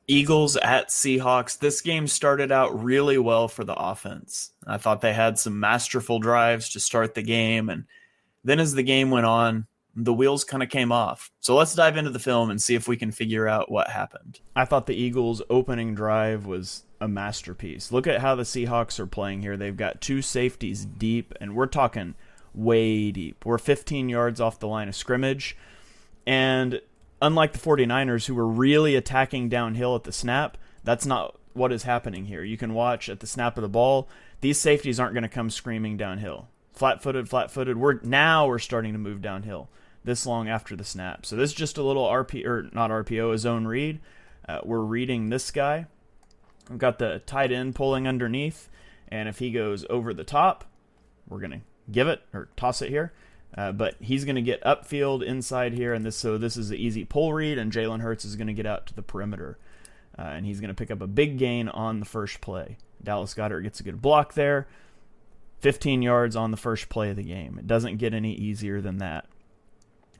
Eagles at Seahawks. This game started out really well for the offense. I thought they had some masterful drives to start the game, and then as the game went on, the wheels kind of came off. So let's dive into the film and see if we can figure out what happened. I thought the Eagles' opening drive was a masterpiece. Look at how the Seahawks are playing here. They've got two safeties deep, and we're talking way deep. We're 15 yards off the line of scrimmage, and unlike the 49ers, who were really attacking downhill at the snap, that's not what is happening here. You can watch at the snap of the ball, these safeties aren't going to come screaming downhill. Flat-footed. We're starting to move downhill this long after the snap. So this is just a little a zone read. We're reading this guy. We've got the tight end pulling underneath, and if he goes over the top, we're going to give it or toss it here. But he's going to get upfield inside here, and this is an easy pull read, and Jalen Hurts is going to get out to the perimeter. And he's going to pick up a big gain on the first play. Dallas Goedert gets a good block there. 15 yards on the first play of the game. It doesn't get any easier than that.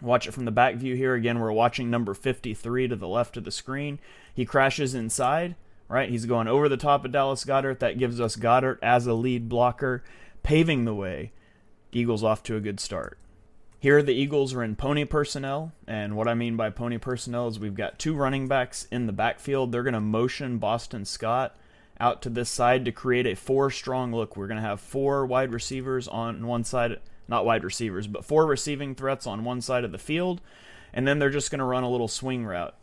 Watch it from the back view here. Again, we're watching number 53 to the left of the screen. He crashes inside, right? He's going over the top of Dallas Goedert. That gives us Goedert as a lead blocker, paving the way. Eagles off to a good start. Here the Eagles are in pony personnel, and what I mean by pony personnel is we've got two running backs in the backfield. They're going to motion Boston Scott out to this side to create a four-strong look. We're going to have four wide receivers on one side, not wide receivers, but four receiving threats on one side of the field, and then they're just going to run a little swing route,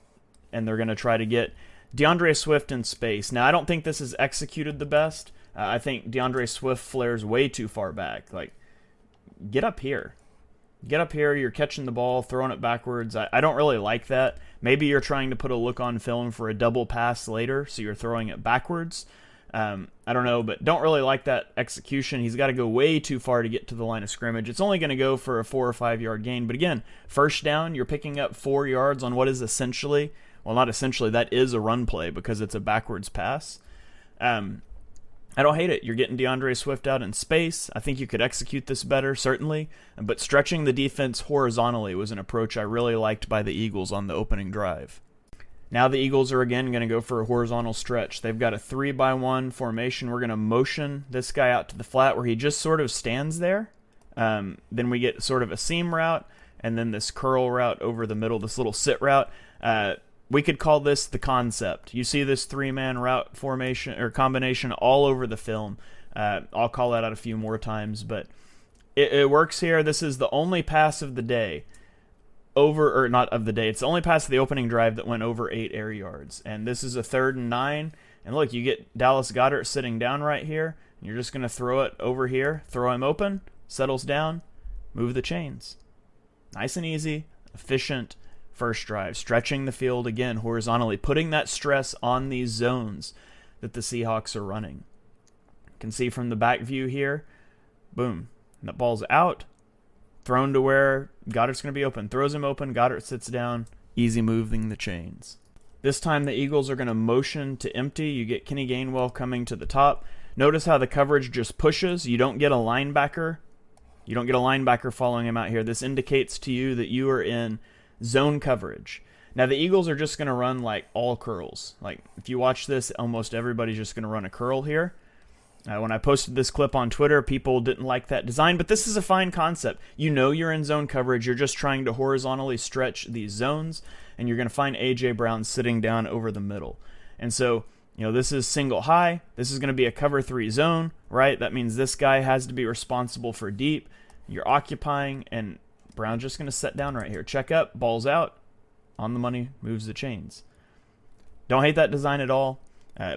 and they're going to try to get DeAndre Swift in space. Now, I don't think this is executed the best. I think DeAndre Swift flares way too far back. Like, get up here. Get up here, you're catching the ball, throwing it backwards. I don't really like that. Maybe you're trying to put a look on film for a double pass later, so you're throwing it backwards. I don't know, but don't really like that execution. He's got to go way too far to get to the line of scrimmage. It's only going to go for a 4 or 5 yard gain. But again, first down, you're picking up 4 yards on what is essentially, well, not essentially, that is a run play because it's a backwards pass. I don't hate it. You're getting DeAndre Swift out in space. I think you could execute this better, certainly. But stretching the defense horizontally was an approach I really liked by the Eagles on the opening drive. Now the Eagles are again going to go for a horizontal stretch. They've got a 3-by-1 formation. We're going to motion this guy out to the flat where he just sort of stands there. Then we get sort of a seam route and then this curl route over the middle, this little sit route. We could call this the concept. You see this 3-man route formation or combination all over the film. I'll call that out a few more times, but it works here. This is the only pass of the day it's the only pass of the opening drive that went over 8 air yards. And this is a 3rd and 9. And look, you get Dallas Goedert sitting down right here. And you're just going to throw it over here, throw him open, settles down, move the chains. Nice and easy, efficient first drive. Stretching the field again horizontally, putting that stress on these zones that the Seahawks are running. You can see from the back view here, boom, and that ball's out. Thrown to where Goddard's going to be open. Throws him open. Goddard sits down. Easy moving the chains. This time the Eagles are going to motion to empty. You get Kenny Gainwell coming to the top. Notice how the coverage just pushes. You don't get a linebacker. You don't get a linebacker following him out here. This indicates to you that you are in zone coverage. Now the Eagles are just going to run like all curls. Like if you watch this, almost everybody's just going to run a curl here. When I posted this clip on Twitter, people didn't like that design, but this is a fine concept. You know you're in zone coverage. You're just trying to horizontally stretch these zones, and you're going to find A.J. Brown sitting down over the middle. And so, this is single high. This is going to be a cover 3 zone, right? That means this guy has to be responsible for deep. You're occupying, and Brown's just going to set down right here. Check up, ball's out, on the money, moves the chains. Don't hate that design at all.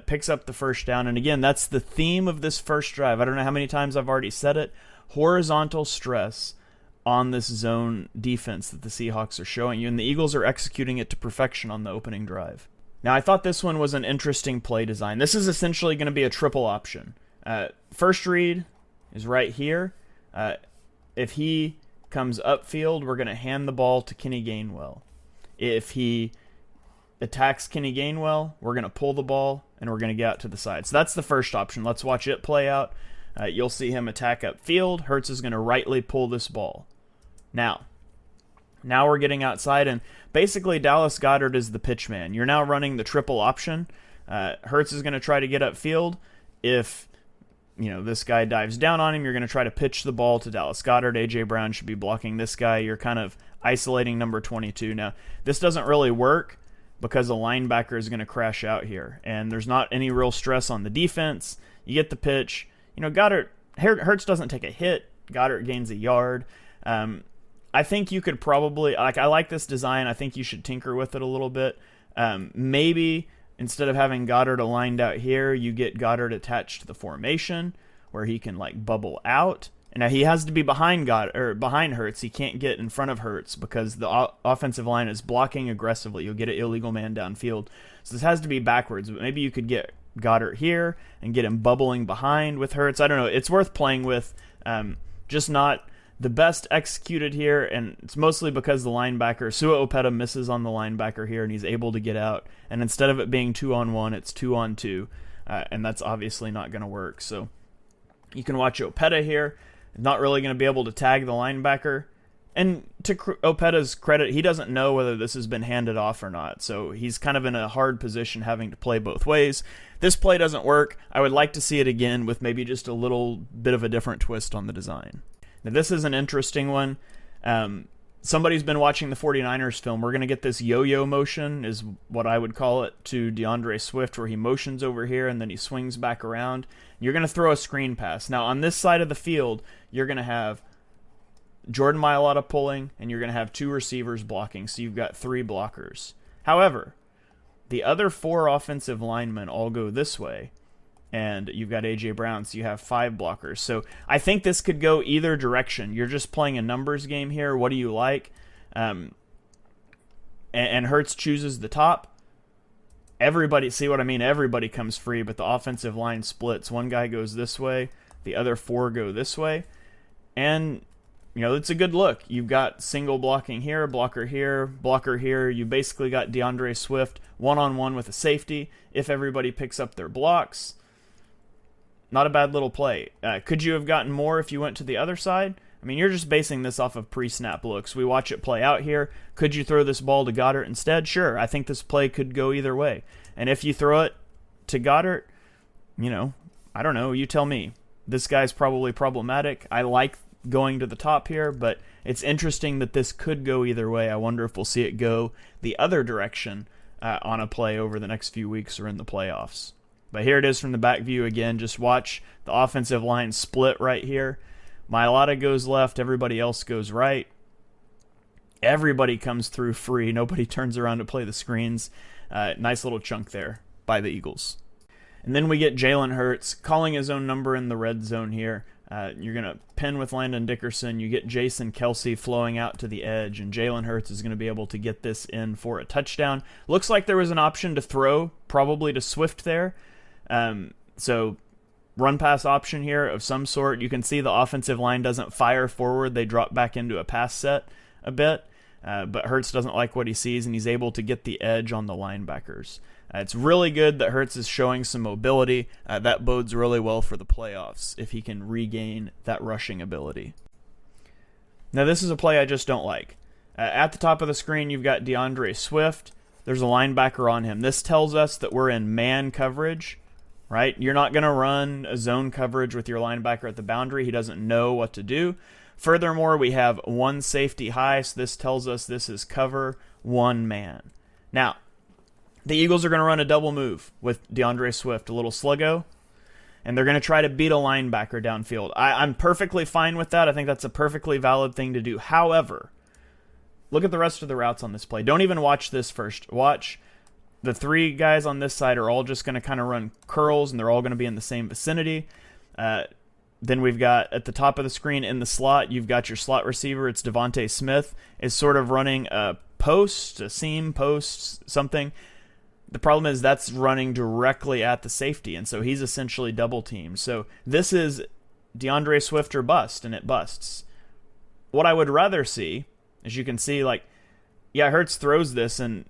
Picks up the first down. And again, that's the theme of this first drive. I don't know how many times I've already said it. Horizontal stress on this zone defense that the Seahawks are showing you. And the Eagles are executing it to perfection on the opening drive. Now, I thought this one was an interesting play design. This is essentially going to be a triple option. First read is right here. If he comes upfield, we're going to hand the ball to Kenny Gainwell. If he attacks Kenny Gainwell, we're going to pull the ball, and we're going to get out to the side. So that's the first option. Let's watch it play out. You'll see him attack upfield. Hurts is going to rightly pull this ball. Now Now we're getting outside, and basically Dallas Goedert is the pitch man. You're now running the triple option. Hurts is going to try to get upfield. If this guy dives down on him, you're going to try to pitch the ball to Dallas Goedert. A.J. Brown should be blocking this guy. You're kind of isolating number 22. Now, this doesn't really work because the linebacker is going to crash out here, and there's not any real stress on the defense. You get the pitch. Hurts doesn't take a hit. Goedert gains a yard. I think you could probably, I like this design. I think you should tinker with it a little bit. Maybe instead of having Goedert aligned out here, you get Goedert attached to the formation where he can bubble out. And now he has to be behind Hurts. He can't get in front of Hurts because the offensive line is blocking aggressively. You'll get an illegal man downfield. So this has to be backwards. But maybe you could get Goedert here and get him bubbling behind with Hurts. I don't know. It's worth playing with. Just not the best executed here, and it's mostly because the linebacker, Sua Opeta, misses on the linebacker here, and he's able to get out. And instead of it being 2-on-1, it's 2-on-2, and that's obviously not going to work. So you can watch Opeta here. Not really going to be able to tag the linebacker. And to Opeta's credit, he doesn't know whether this has been handed off or not. So he's kind of in a hard position having to play both ways. This play doesn't work. I would like to see it again with maybe just a little bit of a different twist on the design. Now, this is an interesting one. Somebody's been watching the 49ers film. We're going to get this yo-yo motion, is what I would call it, to DeAndre Swift, where he motions over here and then he swings back around. You're going to throw a screen pass. Now, on this side of the field, you're going to have Jordan Mailata pulling, and you're going to have 2 receivers blocking, so you've got 3 blockers. However, the other 4 offensive linemen all go this way, and you've got A.J. Brown, so you have 5 blockers. So I think this could go either direction. You're just playing a numbers game here. What do you like? And Hurts chooses the top. Everybody, see what I mean? Everybody comes free, but the offensive line splits. One guy goes this way, the other 4 go this way, and it's a good look. You've got single blocking here, blocker here. You basically got DeAndre Swift one-on-one with a safety if everybody picks up their blocks. Not a bad little play. Could you have gotten more if you went to the other side? I mean, you're just basing this off of pre-snap looks. We watch it play out here. Could you throw this ball to Goedert instead? Sure. I think this play could go either way. And if you throw it to Goedert, I don't know. You tell me. This guy's probably problematic. I like going to the top here, but it's interesting that this could go either way. I wonder if we'll see it go the other direction on a play over the next few weeks or in the playoffs. But here it is from the back view again. Just watch the offensive line split right here. Mailata goes left. Everybody else goes right. Everybody comes through free. Nobody turns around to play the screens. Nice little chunk there by the Eagles. And then we get Jalen Hurts calling his own number in the red zone here. You're going to pin with Landon Dickerson. You get Jason Kelsey flowing out to the edge, and Jalen Hurts is going to be able to get this in for a touchdown. Looks like there was an option to throw, probably to Swift there. So run-pass option here of some sort. You can see the offensive line doesn't fire forward. They drop back into a pass set a bit. But Hurts doesn't like what he sees, and he's able to get the edge on the linebackers. It's really good that Hurts is showing some mobility. That bodes really well for the playoffs if he can regain that rushing ability. Now, this is a play I just don't like. At the top of the screen, you've got DeAndre Swift. There's a linebacker on him. This tells us that we're in man coverage, right? You're not going to run a zone coverage with your linebacker at the boundary. He doesn't know what to do. Furthermore, we have 1 safety high, so this tells us this is cover 1 man. Now, the Eagles are going to run a double move with DeAndre Swift, a little sluggo, and they're going to try to beat a linebacker downfield. I'm perfectly fine with that. I think that's a perfectly valid thing to do. However, look at the rest of the routes on this play. Don't even watch this first. Watch the 3 guys on this side are all just going to kind of run curls, and they're all going to be in the same vicinity. Then we've got at the top of the screen in the slot, you've got your slot receiver. It's Devontae Smith is sort of running a post, a seam post, something. The problem is that's running directly at the safety, and so he's essentially double teamed. So this is DeAndre Swift or bust, and it busts. What I would rather see, as you can see, Hurts throws this, and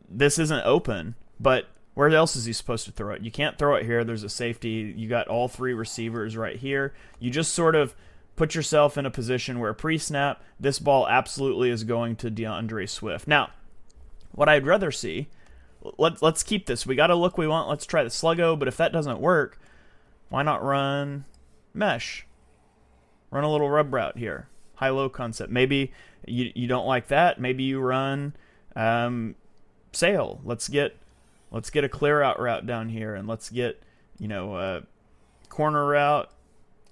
this isn't open, but where else is he supposed to throw it? You can't throw it here. There's a safety. You got all 3 receivers right here. You just sort of put yourself in a position where pre-snap, this ball absolutely is going to DeAndre Swift. Now, what I'd rather see, let's keep this. We got a look we want. Let's try the sluggo, but if that doesn't work, why not run mesh? Run a little rub route here. High-low concept. Maybe you don't like that. Maybe you run sail. Let's get a clear out route down here, and let's get, a corner route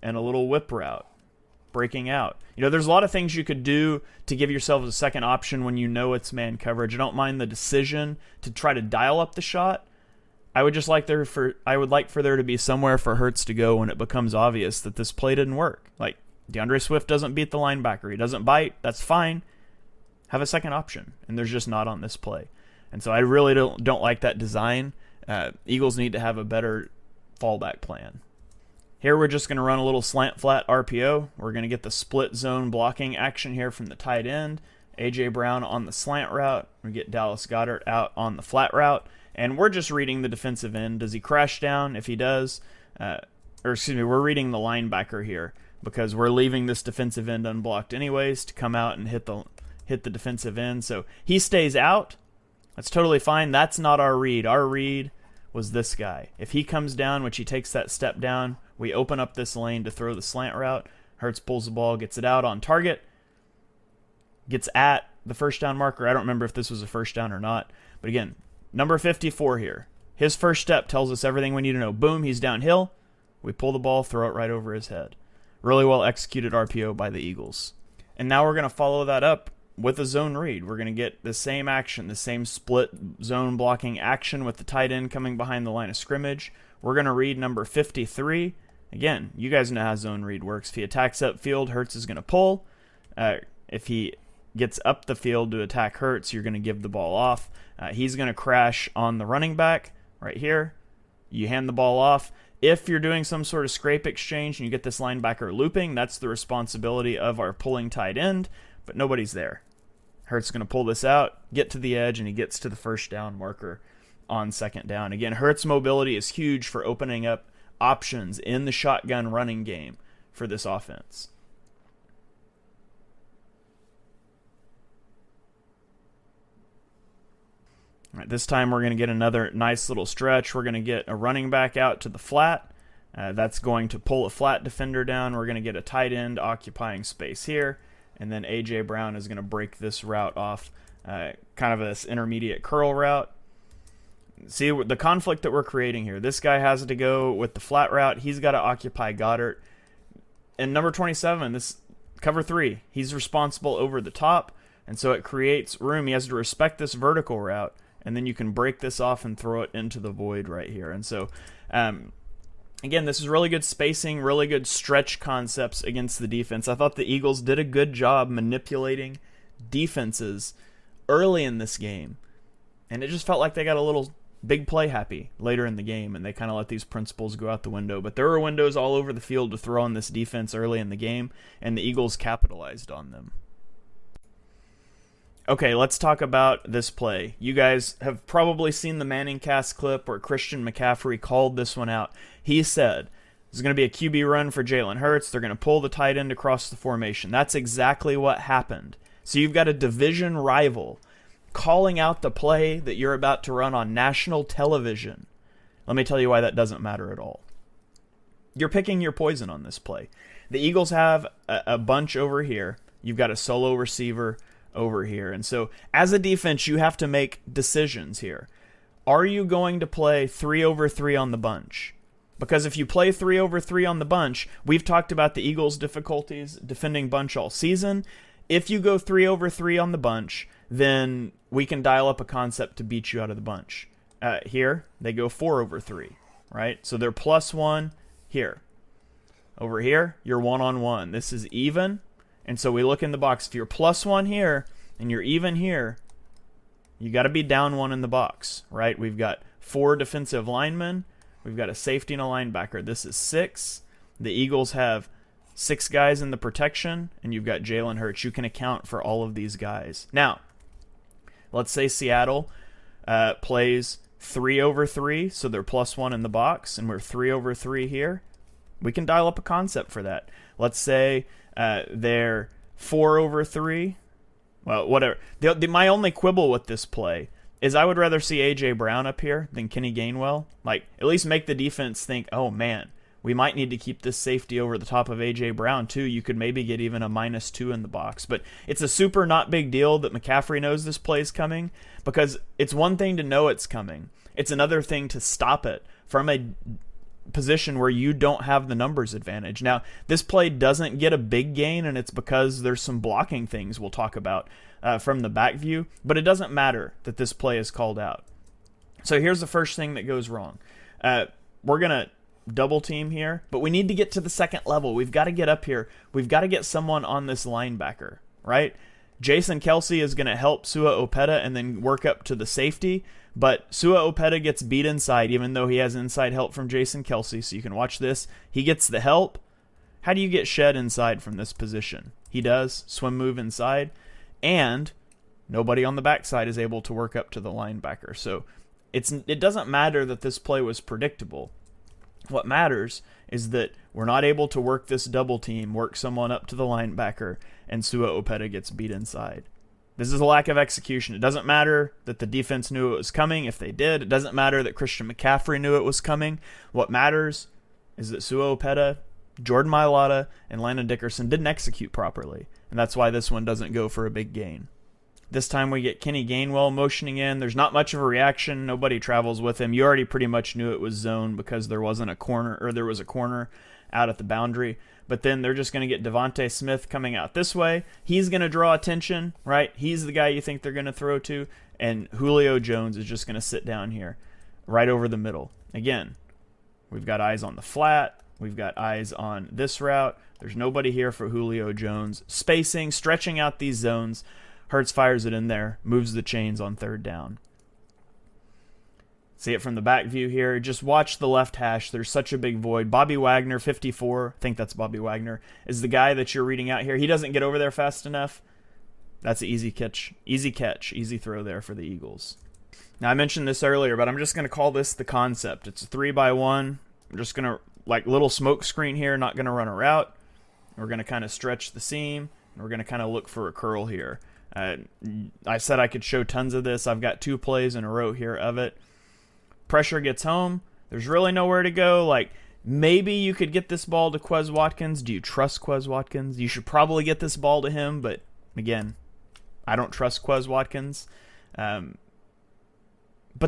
and a little whip route. Breaking out. There's a lot of things you could do to give yourself a second option when you know it's man coverage. I don't mind the decision to try to dial up the shot. I would like for there to be somewhere for Hurts to go when it becomes obvious that this play didn't work. Like, DeAndre Swift doesn't beat the linebacker. He doesn't bite. That's fine. Have a second option. And there's just not on this play. And so I really don't like that design. Eagles need to have a better fallback plan. Here we're just going to run a little slant flat RPO. We're going to get the split zone blocking action here from the tight end. A.J. Brown on the slant route. We get Dallas Goedert out on the flat route. And we're just reading the defensive end. Does he crash down? If he does, we're reading the linebacker here because we're leaving this defensive end unblocked anyways to come out and hit the defensive end. So he stays out. That's totally fine. That's not our read. Our read was this guy. If he comes down, which he takes that step down, we open up this lane to throw the slant route. Hurts pulls the ball, gets it out on target, gets at the first down marker. I don't remember if this was a first down or not. But again, number 54 here. His first step tells us everything we need to know. Boom, he's downhill. We pull the ball, throw it right over his head. Really well executed RPO by the Eagles. And now we're going to follow that up with a zone read. We're going to get the same action, the same split zone blocking action with the tight end coming behind the line of scrimmage. We're going to read number 53. Again, you guys know how zone read works. If he attacks upfield, Hurts is going to pull. If he gets up the field to attack Hurts, you're going to give the ball off. He's going to crash on the running back right here. You hand the ball off. If you're doing some sort of scrape exchange and you get this linebacker looping, that's the responsibility of our pulling tight end, but nobody's there. Hurts is going to pull this out, get to the edge, and he gets to the first down marker on second down. Again, Hurts' mobility is huge for opening up options in the shotgun running game for this offense. All right, this time we're going to get another nice little stretch. We're going to get a running back out to the flat. That's going to pull a flat defender down. We're going to get a tight end occupying space here. And then A.J. Brown is going to break this route off, kind of this intermediate curl route. See the conflict that we're creating here. This guy has to go with the flat route. He's got to occupy Goddard. And number 27, this cover 3, he's responsible over the top. And so it creates room. He has to respect this vertical route. And then you can break this off and throw it into the void right here. And so, again, this is really good spacing, really good stretch concepts against the defense. I thought the Eagles did a good job manipulating defenses early in this game. And it just felt like they got a little big play happy later in the game, and they kind of let these principles go out the window. But there were windows all over the field to throw on this defense early in the game, and the Eagles capitalized on them. Okay, let's talk about this play. You guys have probably seen the Manning cast clip where Christian McCaffrey called this one out. He said, there's going to be a QB run for Jalen Hurts. They're going to pull the tight end across the formation. That's exactly what happened. So you've got a division rival calling out the play that you're about to run on national television. Let me tell you why that doesn't matter at all. You're picking your poison on this play. The Eagles have a bunch over here. You've got a solo receiver over here. And so as a defense, you have to make decisions here. Are you going to play 3 over 3 on the bunch? Because if you play 3 over 3 on the bunch, we've talked about the Eagles' difficulties defending bunch all season. If you go 3 over 3 on the bunch, then we can dial up a concept to beat you out of the bunch. Here, they go 4 over 3, right? So they're +1 here. Over here, you're 1-on-1. This is even. And so we look in the box. If you're +1 here and you're even here, you got to be down 1 in the box, right? We've got 4 defensive linemen. We've got a safety and a linebacker. This is 6. The Eagles have 6 guys in the protection, and you've got Jalen Hurts. You can account for all of these guys. Now, let's say Seattle plays 3 over 3, so they're +1 in the box, and we're 3 over 3 here. We can dial up a concept for that. Let's say they're 4/3. Well, whatever. My only quibble with this play is I would rather see A.J. Brown up here than Kenny Gainwell. Like, at least make the defense think, oh, man, we might need to keep this safety over the top of A.J. Brown, too. You could maybe get even a -2 in the box. But it's a super not big deal that McCaffrey knows this play is coming, because it's one thing to know it's coming. It's another thing to stop it from a position where you don't have the numbers advantage. Now, this play doesn't get a big gain, and it's because there's some blocking things we'll talk about from the back view, but it doesn't matter that this play is called out. So here's the first thing that goes wrong. We're going to double team here, but we need to get to the second level. We've got to get up here. We've got to get someone on this linebacker, right? Jason Kelsey is going to help Sua Opeta and then work up to the safety, but Sua Opeta gets beat inside, even though he has inside help from Jason Kelsey, so you can watch this. He gets the help. How do you get shed inside from this position? He does. Swim move inside, and nobody on the backside is able to work up to the linebacker. So it doesn't matter that this play was predictable. What matters is that we're not able to work this double team, work someone up to the linebacker, and Sua Opeta gets beat inside. This is a lack of execution. It doesn't matter that the defense knew it was coming. If they did, it doesn't matter that Christian McCaffrey knew it was coming. What matters is that Sua Opeta, Jordan Mailata, and Landon Dickerson didn't execute properly, and that's why this one doesn't go for a big gain. This time we get Kenny Gainwell motioning in. There's not much of a reaction. Nobody travels with him. You already pretty much knew it was zone because there wasn't a corner, or there was a corner out at the boundary. But then they're just going to get Devontae Smith coming out this way. He's going to draw attention, right? He's the guy you think they're going to throw to. And Julio Jones is just going to sit down here right over the middle. Again, we've got eyes on the flat. We've got eyes on this route. There's nobody here for Julio Jones. Spacing, stretching out these zones. Hurts fires it in there, moves the chains on third down. See it from the back view here. Just watch the left hash. There's such a big void. Bobby Wagner, 54, I think that's Bobby Wagner, is the guy that you're reading out here. He doesn't get over there fast enough. That's an easy catch, easy throw there for the Eagles. Now, I mentioned this earlier, but I'm just going to call this the concept. It's a 3-by-1. I'm just going to, like, little smoke screen here, not going to run a route. We're going to kind of stretch the seam, and we're going to kind of look for a curl here. I said I could show tons of this. I've got 2 plays in a row here of it. Pressure gets home. There's really nowhere to go. Like, maybe you could get this ball to Quez Watkins. Do you trust Quez Watkins? You should probably get this ball to him, but again, I don't trust Quez Watkins. But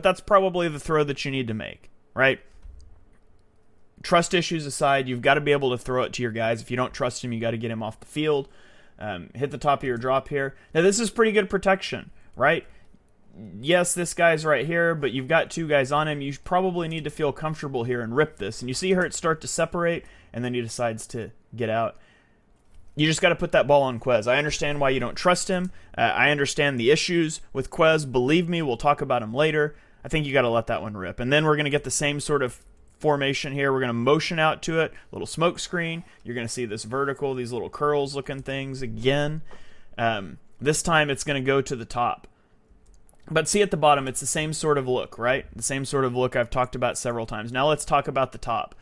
that's probably the throw that you need to make, right? Trust issues aside, you've got to be able to throw it to your guys. If you don't trust him, you got to get him off the field. Hit the top of your drop here. Now, this is pretty good protection, right? Yes, this guy's right here, but you've got 2 guys on him. You probably need to feel comfortable here and rip this. And you see Hurts start to separate, and then he decides to get out. You just got to put that ball on Quez. I understand why you don't trust him. I understand the issues with Quez. Believe me, we'll talk about him later. I think you got to let that one rip. And then we're going to get the same sort of formation here. We're going to motion out to it, little smoke screen. You're going to see this vertical, these little curls looking things again. This time it's going to go to the top. But see at the bottom, it's the same sort of look, right? The same sort of look I've talked about several times. Now let's talk about the top.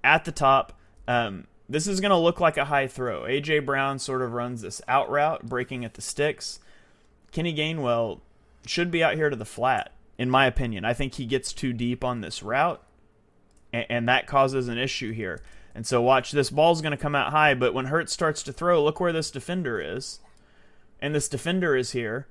At the top, this is going to look like a high throw. A.J. Brown sort of runs this out route, breaking at the sticks. Kenny Gainwell should be out here to the flat, in my opinion. I think he gets too deep on this route, and that causes an issue here. And so watch, this ball's going to come out high, but when Hurts starts to throw, look where this defender is. And this defender is here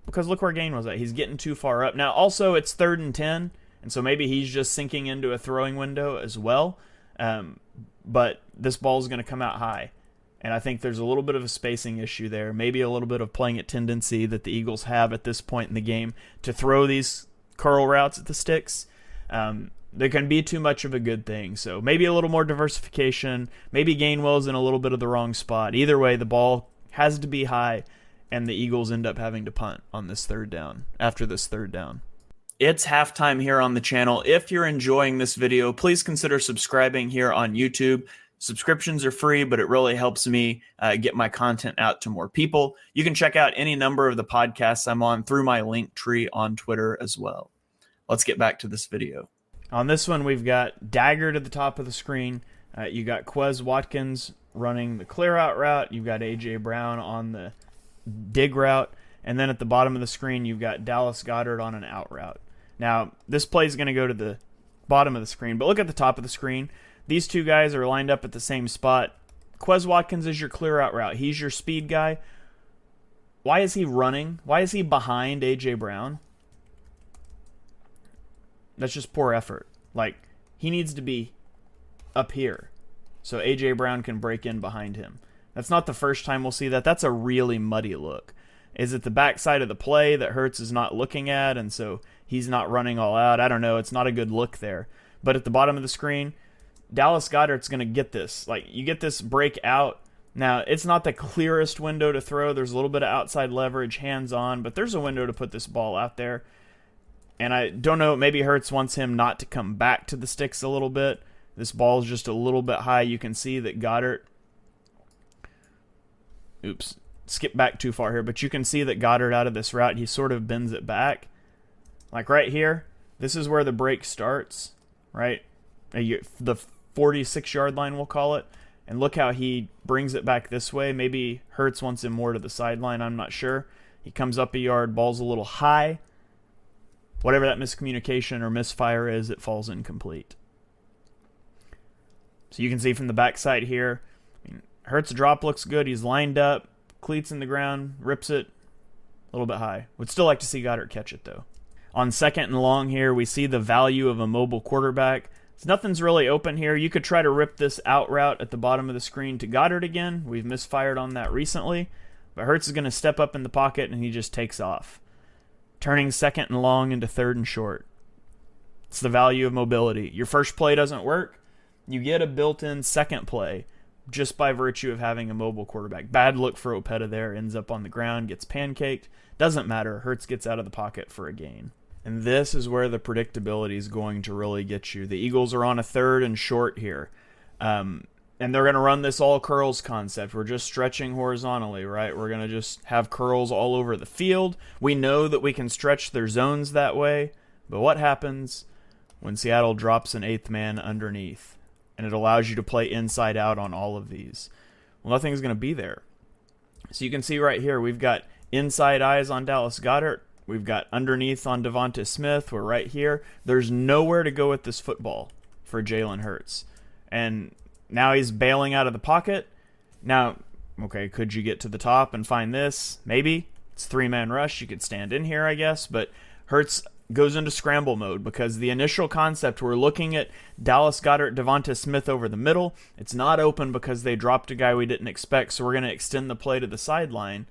because look where Gainwell's at. He's getting too far up. Now, also, it's 3rd and 10, and so maybe he's just sinking into a throwing window as well. But this ball's going to come out high. And I think there's a little bit of a spacing issue there, maybe a little bit of playing at tendency that the Eagles have at this point in the game to throw these curl routes at the sticks. There can be too much of a good thing. So maybe a little more diversification. Maybe Gainwell's in a little bit of the wrong spot. Either way, the ball has to be high, and the Eagles end up having to punt on this 3rd down, after this 3rd down. It's halftime here on the channel. If you're enjoying this video, please consider subscribing here on YouTube. Subscriptions are free, but it really helps me get my content out to more people. You can check out any number of the podcasts I'm on through my link tree on Twitter as well. Let's get back to this video. On this one, we've got dagger to the top of the screen. You got Quez Watkins running the clear out route. You've got A.J. Brown on the dig route. And then at the bottom of the screen, you've got Dallas Goedert on an out route. Now, this play is going to go to the bottom of the screen, but look at the top of the screen. These two guys are lined up at the same spot. Quez Watkins is your clear out route. He's your speed guy. Why is he running? Why is he behind A.J. Brown? That's just poor effort. Like, he needs to be up here so A.J. Brown can break in behind him. That's not the first time we'll see that. That's a really muddy look. Is it the backside of the play that Hurts is not looking at, and so he's not running all out? I don't know. It's not a good look there. But at the bottom of the screen, Dallas Goedert's going to get this. Like, you get this break out. Now, it's not the clearest window to throw. There's a little bit of outside leverage, hands-on, but there's a window to put this ball out there. And I don't know, maybe Hurts wants him not to come back to the sticks a little bit. This ball is just a little bit high. You can see that Goedert... Oops. Skip back too far here, but you can see that Goedert out of this route, he sort of bends it back. Like right here, this is where the break starts, right? The 46-yard line, we'll call it. And look how he brings it back this way. Maybe Hurts wants him more to the sideline, I'm not sure. He comes up a yard, ball's a little high. Whatever that miscommunication or misfire is, it falls incomplete. So you can see from the backside here, Hurts' drop looks good. He's lined up. Cleats in the ground, rips it a little bit high. Would still like to see Goedert catch it, though. On second and long here, we see the value of a mobile quarterback. So nothing's really open here. You could try to rip this out route at the bottom of the screen to Goedert again. We've misfired on that recently. But Hurts is going to step up in the pocket, and he just takes off, turning second and long into third and short. It's the value of mobility. Your first play doesn't work. You get a built-in second play just by virtue of having a mobile quarterback. Bad look for Opeta there. Ends up on the ground, gets pancaked. Doesn't matter. Hurts gets out of the pocket for a gain. And this is where the predictability is going to really get you. The Eagles are on a third and short here. And they're going to run this all curls concept. We're just stretching horizontally, right? We're going to just have curls all over the field. We know that we can stretch their zones that way. But what happens when Seattle drops an eighth man underneath? And it allows you to play inside out on all of these. Well, nothing's going to be there. So you can see right here, we've got inside eyes on Dallas Goedert. We've got underneath on Devonta Smith. We're right here. There's nowhere to go with this football for Jalen Hurts. And now he's bailing out of the pocket. Now, okay, could you get to the top and find this? Maybe. It's three-man rush. You could stand in here, I guess. But Hurts goes into scramble mode because the initial concept, we're looking at Dallas Goedert, Devonta Smith over the middle. It's not open because they dropped a guy we didn't expect, so we're going to extend the play to the sideline.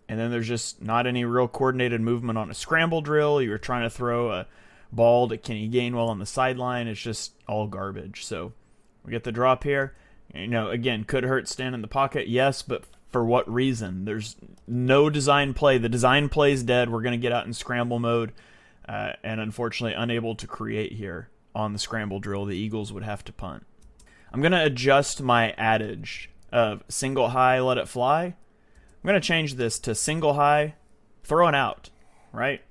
And then there's just not any real coordinated movement on a scramble drill. You're trying to throw a ball to Kenny Gainwell on the sideline. It's just all garbage. So we get the drop here. You know, again, could Hurts stand in the pocket? Yes, but for what reason? There's no design play. The design play is dead. We're going to get out in scramble mode, and unfortunately unable to create here on the scramble drill. The Eagles would have to punt. I'm going to adjust my adage of single high, let it fly. I'm going to change this to single high, throw it out, right?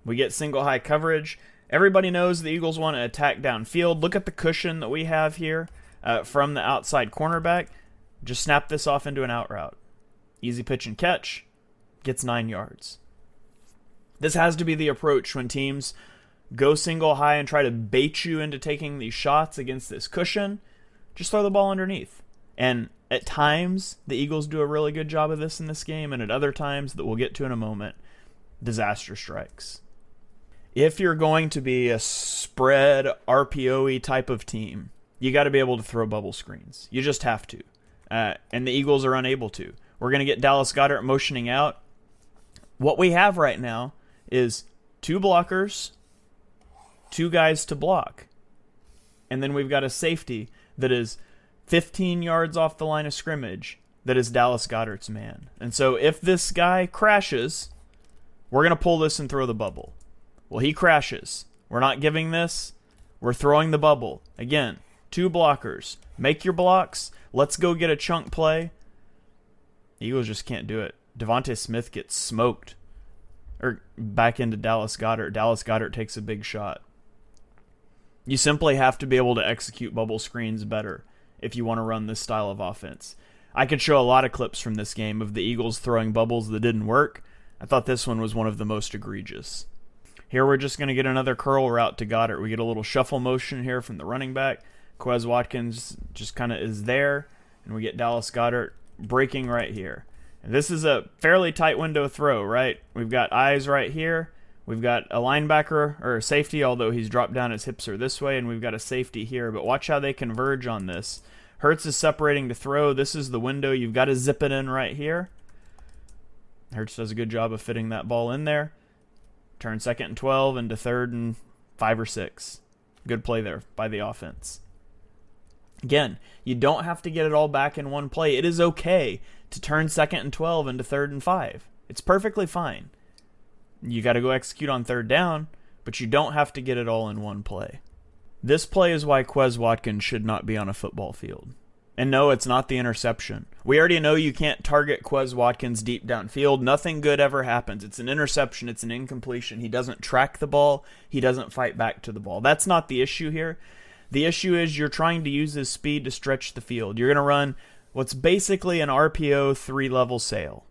We get single high coverage. Everybody knows the Eagles want to attack downfield. Look at the cushion that we have here from the outside cornerback. Just snap this off into an out route. Easy pitch and catch. Gets 9 yards. This has to be the approach when teams go single high and try to bait you into taking these shots against this cushion. Just throw the ball underneath. And at times, the Eagles do a really good job of this in this game, and at other times, that we'll get to in a moment, disaster strikes. If you're going to be a spread RPO-y type of team, you got to be able to throw bubble screens. You just have to. And the Eagles are unable to. We're going to get Dallas Goedert motioning out. What we have right now is 2 blockers, 2 guys to block. And then we've got a safety that is 15 yards off the line of scrimmage that is Dallas Goedert's man. And so if this guy crashes, we're going to pull this and throw the bubble. Well, he crashes. We're not giving this. We're throwing the bubble. Again, 2 blockers. Make your blocks. Let's go get a chunk play. The Eagles just can't do it. Devonta Smith gets smoked. Or back into Dallas Goedert. Dallas Goedert takes a big shot. You simply have to be able to execute bubble screens better if you want to run this style of offense. I could show a lot of clips from this game of the Eagles throwing bubbles that didn't work. I thought this one was one of the most egregious. Here we're just going to get another curl route to Goddard. We get a little shuffle motion here from the running back. Quez Watkins just kind of is there, and we get Dallas Goedert breaking right here. And this is a fairly tight window throw, right? We've got eyes right here. We've got a linebacker or a safety, although he's dropped down, his hips are this way, and we've got a safety here. But watch how they converge on this. Hurts is separating to throw. This is the window. You've got to zip it in right here. Hurts does a good job of fitting that ball in there. Turn 2nd and 12 into 3rd and 5 or 6. Good play there by the offense. Again, you don't have to get it all back in one play. It is okay to turn 2nd and 12 into 3rd and 5. It's perfectly fine. You got to go execute on 3rd down, but you don't have to get it all in one play. This play is why Quez Watkins should not be on a football field. And no, it's not the interception. We already know you can't target Quez Watkins deep downfield. Nothing good ever happens. It's an interception. It's an incompletion. He doesn't track the ball. He doesn't fight back to the ball. That's not the issue here. The issue is you're trying to use his speed to stretch the field. You're going to run what's basically an RPO 3-level sail.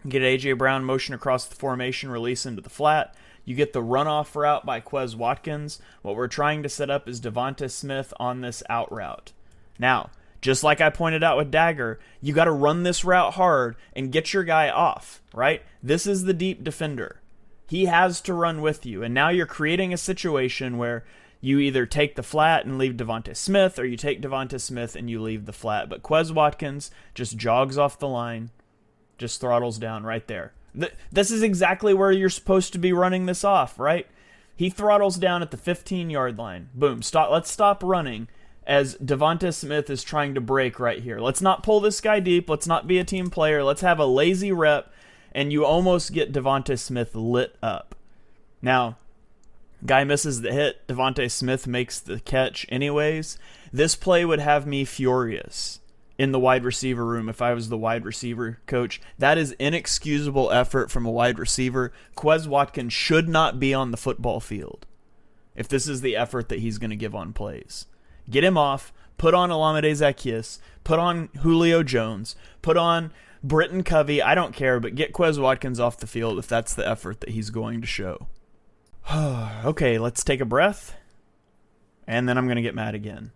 You get A.J. Brown motion across the formation, release into the flat. You get the runoff route by Quez Watkins. What we're trying to set up is Devonta Smith on this out route. Now, just like I pointed out with Dagger, you got to run this route hard and get your guy off, right? This is the deep defender. He has to run with you, and now you're creating a situation where you either take the flat and leave Devonta Smith, or you take Devonta Smith and you leave the flat. But Quez Watkins just jogs off the line, just throttles down right there. This is exactly where you're supposed to be running this off, right? He throttles down at the 15-yard line. Boom, stop. Let's stop running as Devonta Smith is trying to break right here. Let's not pull this guy deep. Let's not be a team player. Let's have a lazy rep, and you almost get Devonta Smith lit up. Now, guy misses the hit. Devonta Smith makes the catch anyways. This play would have me furious in the wide receiver room if I was the wide receiver coach. That is inexcusable effort from a wide receiver. Quez Watkins should not be on the football field if this is the effort that he's going to give on plays. Get him off, put on Olamide Zaccheaus, put on Julio Jones, put on Britton Covey, I don't care, but get Quez Watkins off the field if that's the effort that he's going to show. Okay, let's take a breath, and then I'm going to get mad again.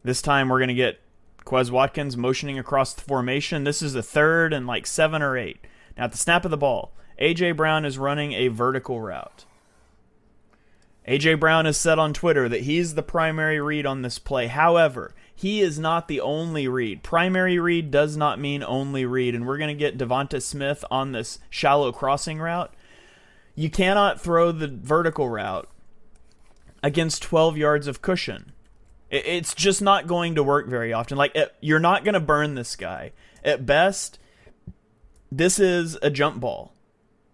This time we're going to get Quez Watkins motioning across the formation. This is a 3rd and like 7 or 8. Now at the snap of the ball, A.J. Brown is running a vertical route. A.J. Brown has said on Twitter that he's the primary read on this play. However, he is not the only read. Primary read does not mean only read, and we're going to get Devonta Smith on this shallow crossing route. You cannot throw the vertical route against 12 yards of cushion. It's just not going to work very often. You're not going to burn this guy. At best, this is a jump ball,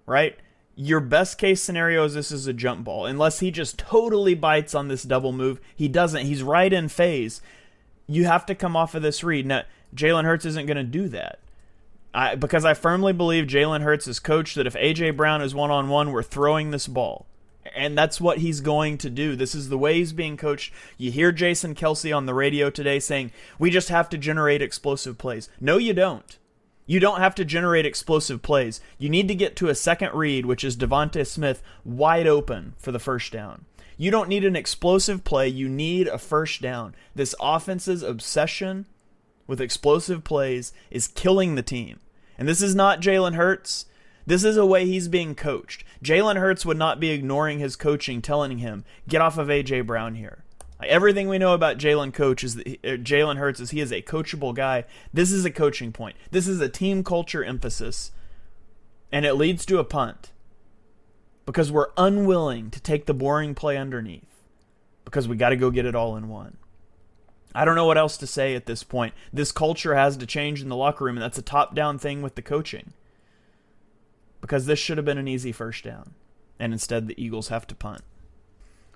right? Your best case scenario is this is a jump ball. Unless he just totally bites on this double move. He doesn't. He's right in phase. You have to come off of this read. Now, Jalen Hurts isn't going to do that. Because I firmly believe Jalen Hurts is coached that if A.J. Brown is one-on-one, we're throwing this ball. And that's what he's going to do. This is the way he's being coached. You hear Jason Kelsey on the radio today saying, we just have to generate explosive plays. No, you don't. You don't have to generate explosive plays. You need to get to a second read, which is Devonta Smith wide open for the first down. You don't need an explosive play. You need a first down. This offense's obsession with explosive plays is killing the team. And this is not Jalen Hurts. This is a way he's being coached. Jalen Hurts would not be ignoring his coaching, telling him, get off of A.J. Brown here. Everything we know about Jalen Hurts is he is a coachable guy. This is a coaching point. This is a team culture emphasis. And it leads to a punt. Because we're unwilling to take the boring play underneath. Because we got to go get it all in one. I don't know what else to say at this point. This culture has to change in the locker room, and that's a top-down thing with the coaching. Because this should have been an easy first down. And instead the Eagles have to punt.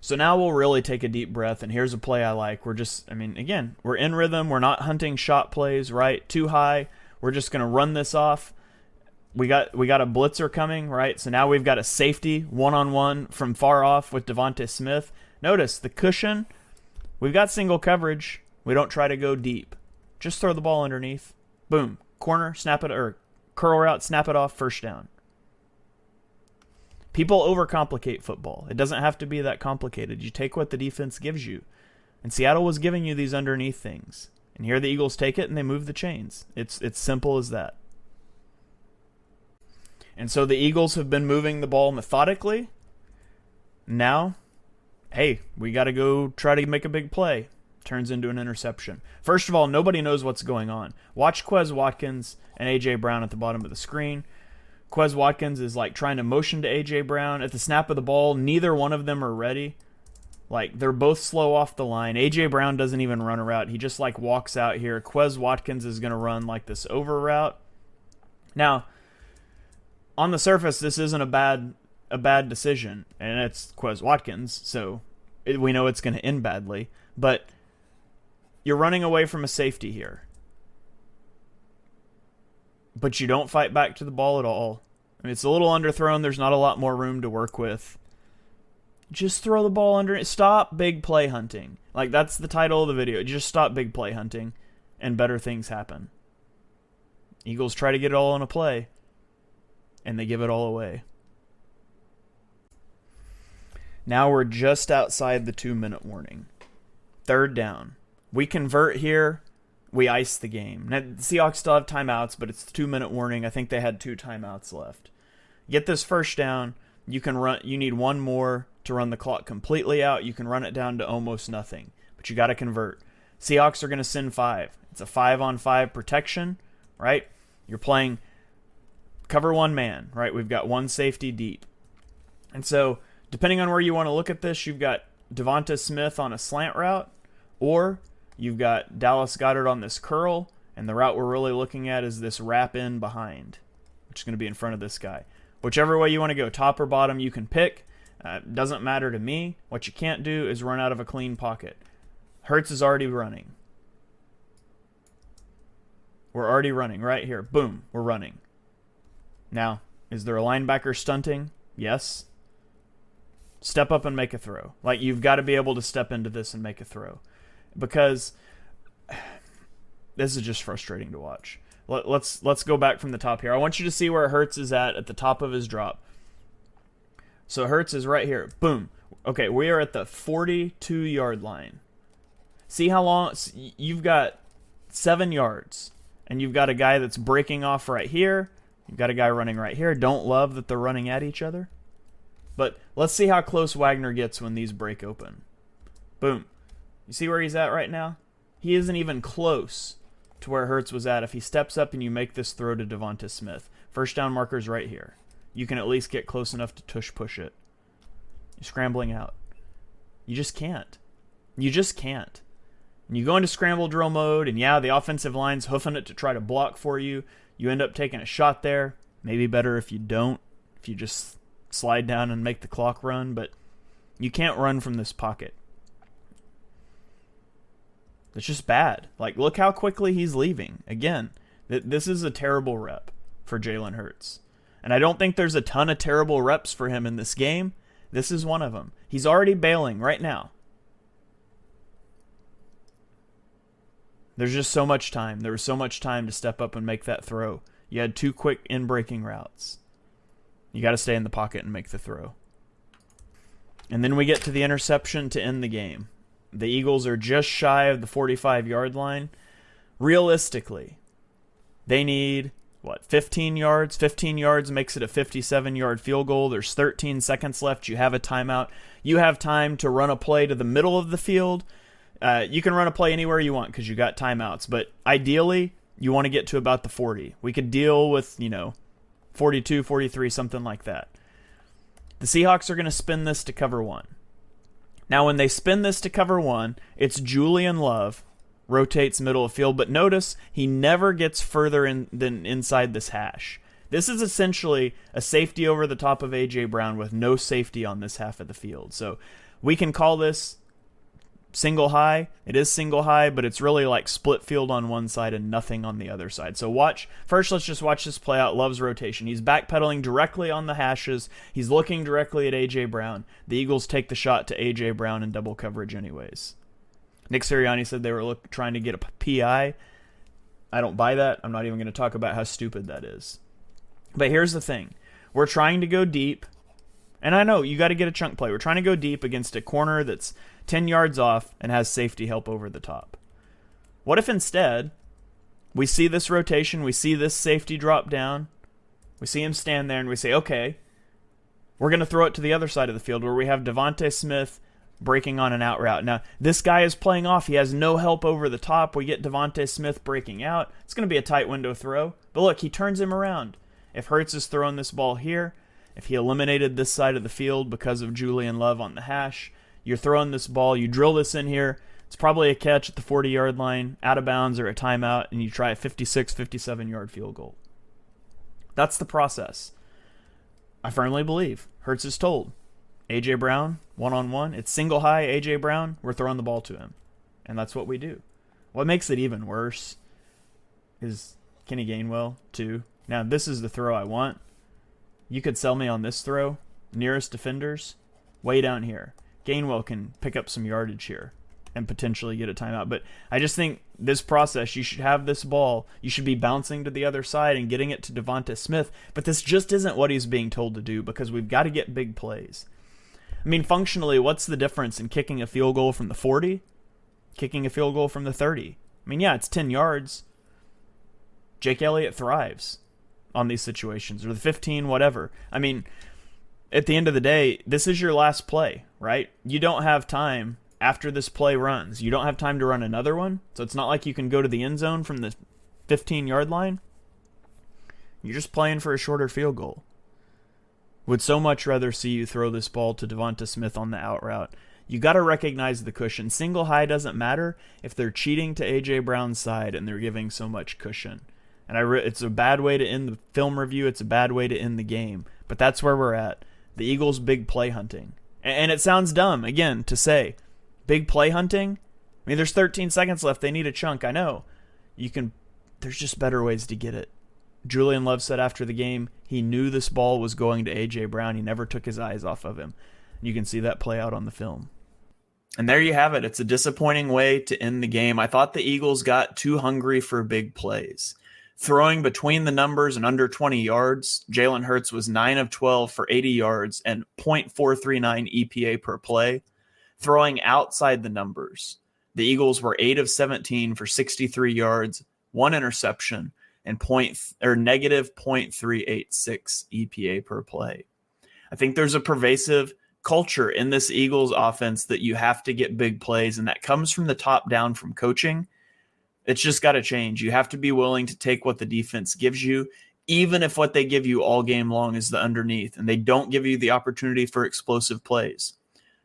So now we'll really take a deep breath, and here's a play I like. We're in rhythm. We're not hunting shot plays, right? Too high. We're just going to run this off. We got a blitzer coming, right? So now we've got a safety one-on-one from far off with Devonta Smith. Notice the cushion. We've got single coverage. We don't try to go deep. Just throw the ball underneath. Boom. Corner, snap it, or curl route, snap it off, first down. People overcomplicate football. It doesn't have to be that complicated. You take what the defense gives you. And Seattle was giving you these underneath things. And here the Eagles take it and they move the chains. It's simple as that. And so the Eagles have been moving the ball methodically. Now, hey, we got to go try to make a big play. Turns into an interception. First of all, nobody knows what's going on. Watch Quez Watkins and A.J. Brown at the bottom of the screen. Quez Watkins is like trying to motion to A.J. Brown. At the snap of the ball, neither one of them are ready. Like, they're both slow off the line. A.J. Brown doesn't even run a route. He just like walks out here. Quez Watkins is going to run like this over route. Now, on the surface, this isn't a bad decision, and it's Quez Watkins, so we know it's going to end badly. But you're running away from a safety here. But you don't fight back to the ball at all. I mean, it's a little underthrown. There's not a lot more room to work with. Just throw the ball under. Stop big play hunting. Like, that's the title of the video. Just stop big play hunting, and better things happen. Eagles try to get it all on a play, and they give it all away. Now we're just outside the 2-minute warning. Third down. We convert here. We ice the game. Now, the Seahawks still have timeouts, but it's the 2-minute warning. I think they had 2 timeouts left. Get this first down. You can run. You need one more to run the clock completely out. You can run it down to almost nothing, but you got to convert. Seahawks are going to send 5. It's a 5-on-5 protection, right? You're playing cover one man, right? We've got one safety deep. And so, depending on where you want to look at this, you've got Devonta Smith on a slant route, or you've got Dallas Goedert on this curl, and the route we're really looking at is this wrap in behind, which is going to be in front of this guy. Whichever way you want to go, top or bottom, you can pick. Doesn't matter to me. What you can't do is run out of a clean pocket. Hurts is already running. We're already running right here. Boom, we're running. Now, is there a linebacker stunting? Yes. Step up and make a throw. Like, you've got to be able to step into this and make a throw. Because this is just frustrating to watch. Let's go back from the top here. I want you to see where Hurts is at the top of his drop. So Hurts is right here. Boom. Okay, we are at the 42-yard line. See how long? You've got 7 yards. And you've got a guy that's breaking off right here. You've got a guy running right here. Don't love that they're running at each other. But let's see how close Wagner gets when these break open. Boom. You see where he's at right now? He isn't even close to where Hurts was at. If he steps up and you make this throw to Devonta Smith. First down marker's right here. You can at least get close enough to tush push it. You're scrambling out. You just can't. You just can't. And you go into scramble drill mode, and yeah, the offensive line's hoofing it to try to block for you. You end up taking a shot there. Maybe better if you don't. If you just slide down and make the clock run. But you can't run from this pocket. It's just bad. Like, look how quickly he's leaving. Again, this is a terrible rep for Jalen Hurts. And I don't think there's a ton of terrible reps for him in this game. This is one of them. He's already bailing right now. There's just so much time. There was so much time to step up and make that throw. You had 2 quick in-breaking routes. You got to stay in the pocket and make the throw. And then we get to the interception to end the game. The Eagles are just shy of the 45-yard line. Realistically, they need, 15 yards? 15 yards makes it a 57-yard field goal. There's 13 seconds left. You have a timeout. You have time to run a play to the middle of the field. You can run a play anywhere you want because you got timeouts. But ideally, you want to get to about the 40. We could deal with, 42, 43, something like that. The Seahawks are going to spin this to cover 1. Now, when they spin this to cover 1, it's Julian Love, rotates middle of field, but notice he never gets further than inside this hash. This is essentially a safety over the top of A.J. Brown with no safety on this half of the field. So we can call this single high. It is single high, but it's really like split field on one side and nothing on the other side. So let's just watch this play out. Love's rotation. He's backpedaling directly on the hashes. He's looking directly at A.J. Brown. The Eagles take the shot to A.J. Brown in double coverage anyways. Nick Sirianni said they were trying to get a PI. I don't buy that. I'm not even going to talk about how stupid that is. But here's the thing. We're trying to go deep. And I know you got to get a chunk play. We're trying to go deep against a corner that's 10 yards off and has safety help over the top. What if instead we see this rotation, we see this safety drop down, we see him stand there, and we say, okay, we're going to throw it to the other side of the field where we have Devontae Smith breaking on an out route. Now, this guy is playing off. He has no help over the top. We get Devontae Smith breaking out. It's going to be a tight window throw. But look, he turns him around. If Hurts is throwing this ball here, if he eliminated this side of the field because of Julian Love on the hash, you're throwing this ball, you drill this in here, it's probably a catch at the 40-yard line, out of bounds or a timeout, and you try a 56, 57-yard field goal. That's the process. I firmly believe Hurts is told, A.J. Brown, one-on-one, it's single high, A.J. Brown, we're throwing the ball to him. And that's what we do. What makes it even worse is Kenny Gainwell, too. Now, this is the throw I want. You could sell me on this throw. Nearest defenders, way down here. Gainwell can pick up some yardage here and potentially get a timeout. But I just think this process, you should have this ball. You should be bouncing to the other side and getting it to Devonta Smith. But this just isn't what he's being told to do because we've got to get big plays. I mean, functionally, what's the difference in kicking a field goal from the 40, kicking a field goal from the 30? I mean, yeah, it's 10 yards. Jake Elliott thrives on these situations, or the 15, whatever. I mean, at the end of the day, this is your last play, right? You don't have time after this play runs. You don't have time to run another one, so it's not like you can go to the end zone from the 15-yard line. You're just playing for a shorter field goal. Would so much rather see you throw this ball to Devonta Smith on the out route. You got to recognize the cushion. Single high doesn't matter if they're cheating to A.J. Brown's side and they're giving so much cushion. And it's a bad way to end the film review. It's a bad way to end the game. But that's where we're at. The Eagles' big play hunting. And it sounds dumb, again, to say. Big play hunting? I mean, there's 13 seconds left. They need a chunk. I know. There's just better ways to get it. Julian Love said after the game, he knew this ball was going to A.J. Brown. He never took his eyes off of him. You can see that play out on the film. And there you have it. It's a disappointing way to end the game. I thought the Eagles got too hungry for big plays. Throwing between the numbers and under 20 yards, Jalen Hurts was 9 of 12 for 80 yards and .439 EPA per play. Throwing outside the numbers, the Eagles were 8 of 17 for 63 yards, 1 interception, and negative .386 EPA per play. I think there's a pervasive culture in this Eagles offense that you have to get big plays, and that comes from the top down from coaching. It's just got to change. You have to be willing to take what the defense gives you, even if what they give you all game long is the underneath, and they don't give you the opportunity for explosive plays.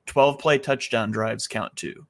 12-play touchdown drives count too.